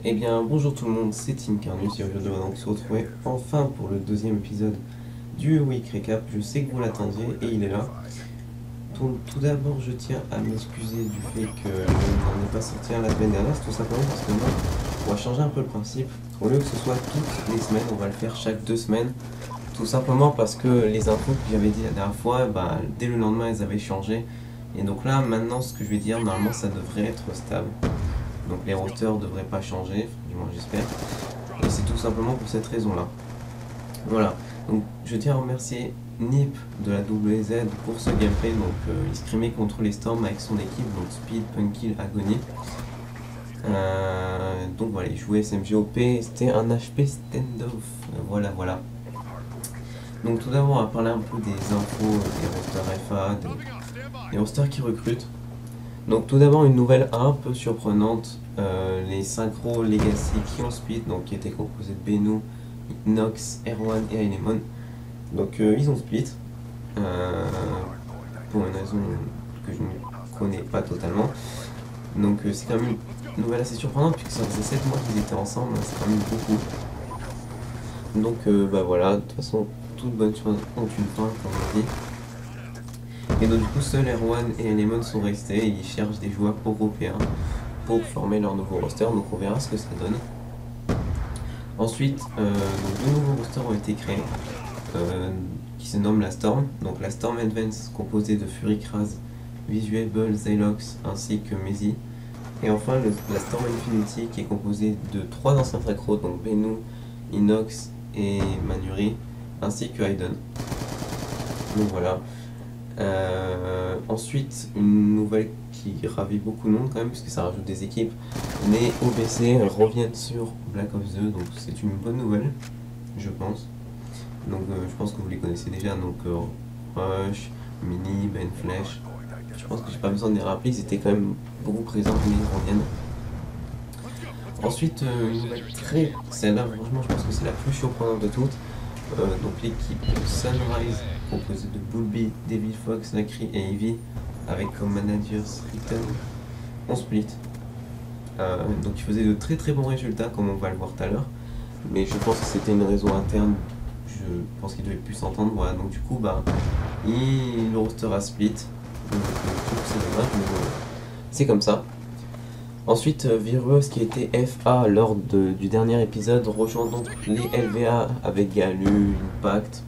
Eh bien, bonjour tout le monde, c'est Team Carnus et aujourd'hui on va donc se retrouver enfin pour le deuxième épisode du Week Recap. Je sais que vous l'attendiez et il est là. Tout d'abord, je tiens à m'excuser du fait que je n'en ai pas sorti un la semaine dernière, c'est tout simplement parce que moi, on va changer un peu le principe. Au lieu que ce soit toutes les semaines, on va le faire chaque 2 semaines. Tout simplement parce que les infos que j'avais dit la dernière fois, dès le lendemain, elles avaient changé. Et donc là, maintenant, ce que je vais dire, normalement, ça devrait être stable. Donc les rosters ne devraient pas changer, du moins j'espère. Et c'est tout simplement pour cette raison-là. Voilà, donc je tiens à remercier Nip de la WZ pour ce gameplay. Donc il scrimait contre les Storms avec son équipe, donc Speed, Punkill, Agony. Donc voilà, il jouait SMGOP, c'était un HP standoff. Voilà. Donc tout d'abord, on va parler un peu des infos des rosters FA, des rosters qui recrutent. Donc tout d'abord une nouvelle un peu surprenante, les synchros Legacy qui ont split, donc qui étaient composés de Benu, Nox, Erwan et Ailemon. Donc ils ont split, pour une raison que je ne connais pas totalement. Donc c'est quand même une nouvelle assez surprenante puisque ça faisait 7 mois qu'ils étaient ensemble, c'est quand même beaucoup. Donc voilà, de toute façon toute bonne chose ont une fin comme on dit. Et donc du coup seuls Erwan et Ailemon sont restés et ils cherchent des joueurs européens pour former leur nouveau roster, donc on verra ce que ça donne. Ensuite, deux nouveaux rosters ont été créés, qui se nomment la Storm. Donc la Storm Advance composée de Furikraz, Visuable, Zelox ainsi que Mezi. Et enfin la Storm Infinity qui est composée de 3 anciens Fracro, donc Benu, Inox et Manuri, ainsi que Hayden. Donc voilà. Ensuite, une nouvelle qui ravit beaucoup de monde quand même, puisque ça rajoute des équipes. Les OBC reviennent sur Black Ops 2, donc c'est une bonne nouvelle, je pense. Donc je pense que vous les connaissez déjà, donc Rush, Mini, Ben Flash. Je pense que j'ai pas besoin de les rappeler, ils étaient quand même beaucoup présents, mais ils reviennent. Ensuite, une nouvelle très, celle-là franchement je pense que c'est la plus surprenante de toutes. Donc l'équipe Sunrise composée de Bulby, Devil Fox, Nakri et Ivy avec comme managers Riton en split. Donc ils faisaient de très très bons résultats comme on va le voir tout à l'heure, mais je pense que c'était une raison interne, je pense qu'ils devaient plus s'entendre. Voilà, donc du coup le roster a split, donc je trouve que c'est dommage, mais bon, c'est comme ça. Ensuite, Virus qui était FA lors du dernier épisode rejoint donc les LVA avec Galu, Impact,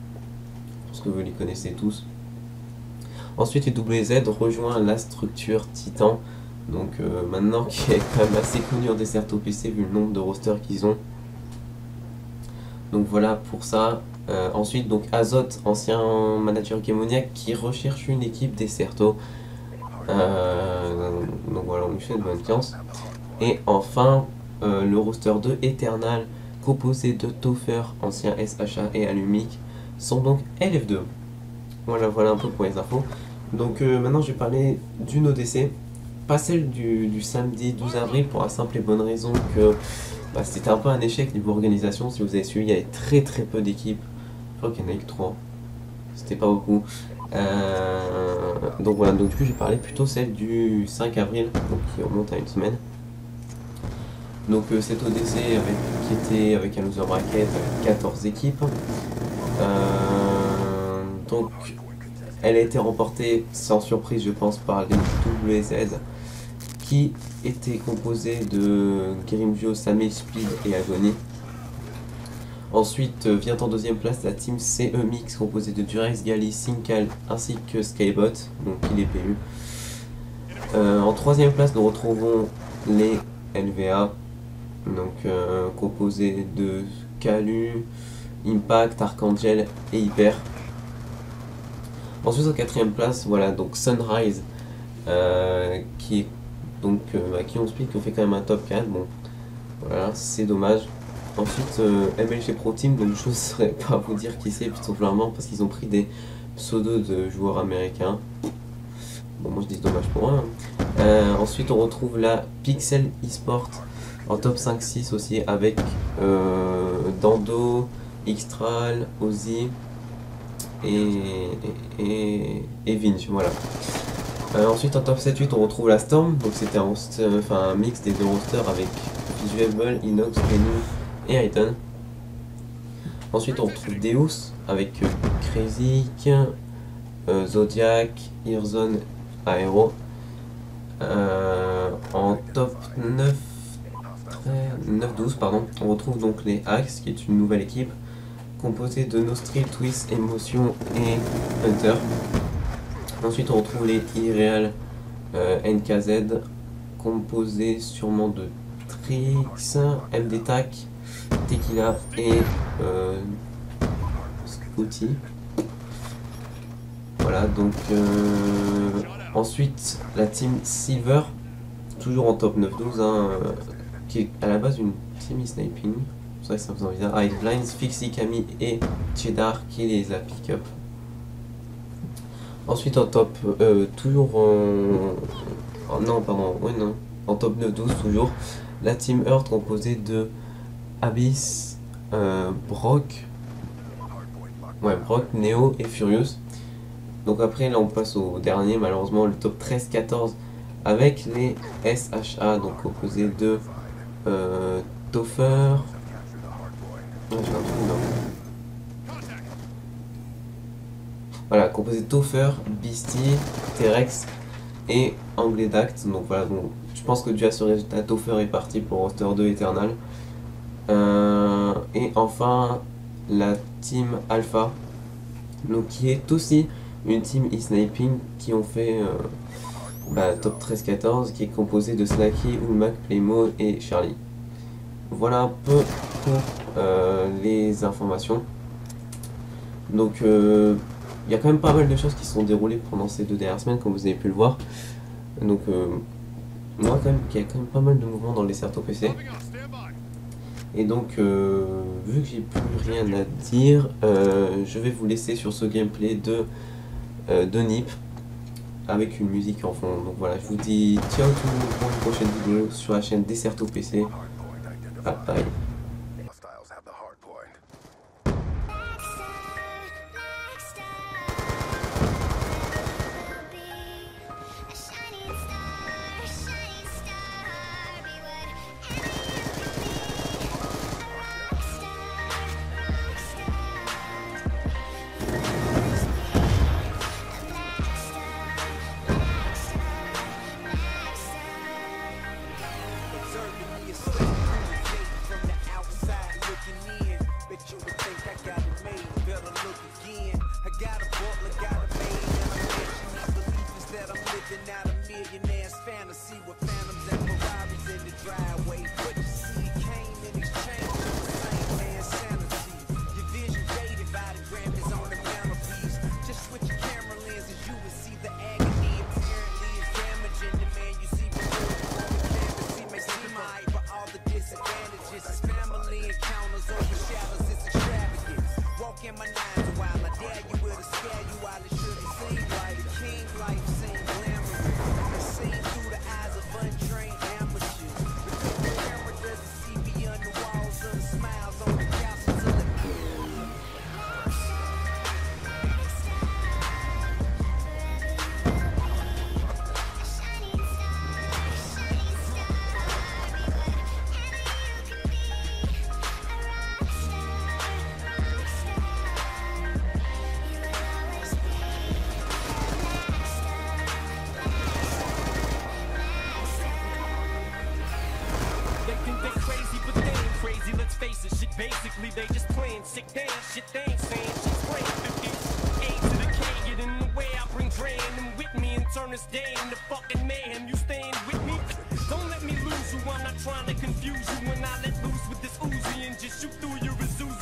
je pense que vous les connaissez tous. Ensuite, les WZ rejoint la structure Titan, donc maintenant qui est quand même assez connu en dessert OPC vu le nombre de rosters qu'ils ont. Donc voilà pour ça. Ensuite, donc Azoth, ancien manager Gamoniac qui recherche une équipe Desserto. Donc voilà, on lui fait de bonne chance. Et enfin, le roster de Eternal, composé de Topher, ancien SHA et Alumic, sont donc LF2. Voilà un peu pour les infos. Donc maintenant je vais parler d'une ODC, pas celle du samedi 12 avril pour la simple et bonne raison que c'était un peu un échec niveau organisation. Si vous avez suivi, il y avait très très peu d'équipes. Je crois qu'il y en a eu que 3. C'était pas beaucoup. Donc voilà, donc du coup j'ai parlé plutôt celle du 5 avril, donc qui remonte à une semaine. Donc cette ODC qui était avec un loser bracket avec 14 équipes. Donc elle a été remportée sans surprise je pense par les WZ qui était composé de Grimjo, Samé, Speed et Agony. Ensuite vient en deuxième place la team CE Mix composée de Durex, Gali, Sinkal ainsi que Skybot, donc il est PU. En troisième place nous retrouvons les LVA, donc composés de Kalu, Impact, Archangel et Hyper. Ensuite en quatrième place, voilà donc Sunrise qui est donc qui ont split, qui ont fait quand même un top 4, bon voilà c'est dommage. Ensuite MLG Pro Team, donc je ne saurais pas vous dire qui c'est, tout simplement parce qu'ils ont pris des pseudos de joueurs américains. Bon moi je dis dommage pour eux. Ensuite on retrouve la Pixel eSport en top 5-6 aussi avec Dando, Xtral, Ozzy et Vinch, voilà. Ensuite en top 7-8 on retrouve la Storm, donc c'était un mix des deux rosters avec Visuable, Inox, Renu et Aiton. Ensuite on retrouve Deus avec Crazy, Zodiac, Earzone, Aero. En top 9-12 on retrouve donc les Axe qui est une nouvelle équipe composée de Nostril, Twist, Emotion et Hunter. Ensuite on retrouve les Irreal NKZ composés sûrement de Trix, MD Tac, Tequila et Scotty. Voilà donc ensuite la team Silver, toujours en top 9-12 qui est à la base une team e-sniping, c'est vrai que ça me faisait envie de Ice Blinds, Fixie, Camille et Cheddar qui les a pick-up. Ensuite en top, toujours en top 9-12 toujours, la team Earth composée de Abyss, Brock, Neo et Furious. Donc après là on passe au dernier, malheureusement le top 13-14 avec les SHA, donc composés de Topher, voilà, composé de Topher, Beastie, T-Rex et Angledact. Donc voilà, bon, je pense que dû à ce résultat, Topher est parti pour roster 2 Eternal. Et enfin la team Alpha, donc qui est aussi une team e-sniping qui ont fait top 13-14, qui est composé de Slacky, Ulmac, Playmo et Charlie. Voilà un peu pour les informations. Donc il y a quand même pas mal de choses qui se sont déroulées pendant ces 2 dernières semaines, comme vous avez pu le voir. Donc on voit quand même qu'il y a quand même pas mal de mouvements dans les certes PC. Et donc vu que j'ai plus rien à dire, je vais vous laisser sur ce gameplay de Nip avec une musique en fond. Donc voilà, je vous dis ciao tout le monde pour une prochaine vidéo sur la chaîne Desserto PC. Bye bye. Basically, they just playing sick damn shit. They ain't saying shit. Spraying 50 A to the K. Get in the way, I bring Dre and them with me and turn this day into fucking mayhem. You staying with me? Don't let me lose you. I'm not trying to confuse you when I let loose with this Uzi and just shoot through your Azusa.